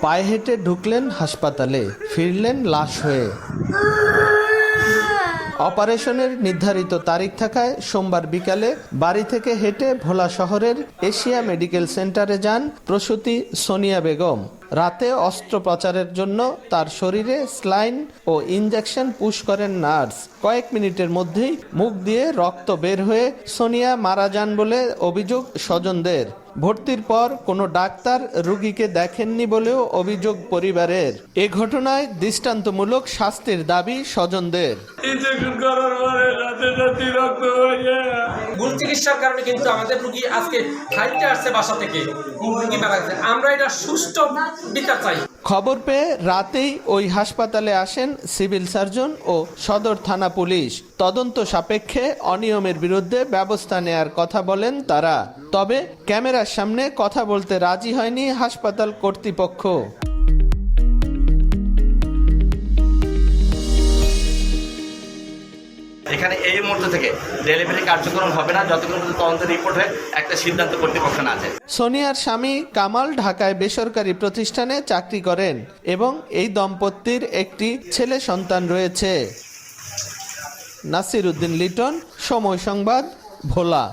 পায়ে হেঁটে ঢুকলেন হাসপাতালে, ফিরলেন লাশ হয়ে। অপারেশনের নির্ধারিত তারিখ থাকায় সোমবার বিকালে বাড়ি থেকে হেঁটে ভোলা শহরের এশিয়া মেডিকেল সেন্টারে যান প্রসূতি সোনিয়া বেগম। রাতে অস্ত্রোপচারের জন্য তার শরীরে স্লাইন ও ইনজেকশন পুশ করেন নার্স। কয়েক মিনিটের মধ্যেই মুখ দিয়ে রক্ত বের হয়ে সোনিয়া মারা যান বলে অভিযোগ স্বজনদের। ভর্তির পর কোনো ডাক্তার রোগীকে দেখেননি বলেও অভিযোগ পরিবারের। এ ঘটনায় দৃষ্টান্তমূলক শাস্তির দাবি স্বজনদের। ভুল চিকিৎসার কারণে কিন্তু আমাদের রোগী আজকে হাইটে আসছে বাসা থেকে, রোগী মারা গেছে। আমরা এটা সুষ্ঠু বিচার চাই। খবর পেয়ে রাতেই ওই হাসপাতালে আসেন সিভিল সার্জন ও সদর থানা পুলিশ। তদন্ত সাপেক্ষে অনিয়মের বিরুদ্ধে ব্যবস্থা নেয়ার কথা বলেন তারা। তবে ক্যামেরার সামনে কথা বলতে রাজি হয়নি হাসপাতাল কর্তৃপক্ষ। এখানে এই মুহূর্ত থেকে ডেলিভারি কার্যক্রম হবে না যতক্ষণ পর্যন্ত তদন্তের রিপোর্ট হয়ে একটা সিদ্ধান্ত কর্তৃপক্ষ না আছে। সোনিয়ার স্বামী কামাল ঢাকায় বেসরকারি প্রতিষ্ঠানে চাকরি করেন এবং এই দম্পতির একটি ছেলে সন্তান রয়েছে। নাসির উদ্দিন লিটন, সময় সংবাদ, ভোলা।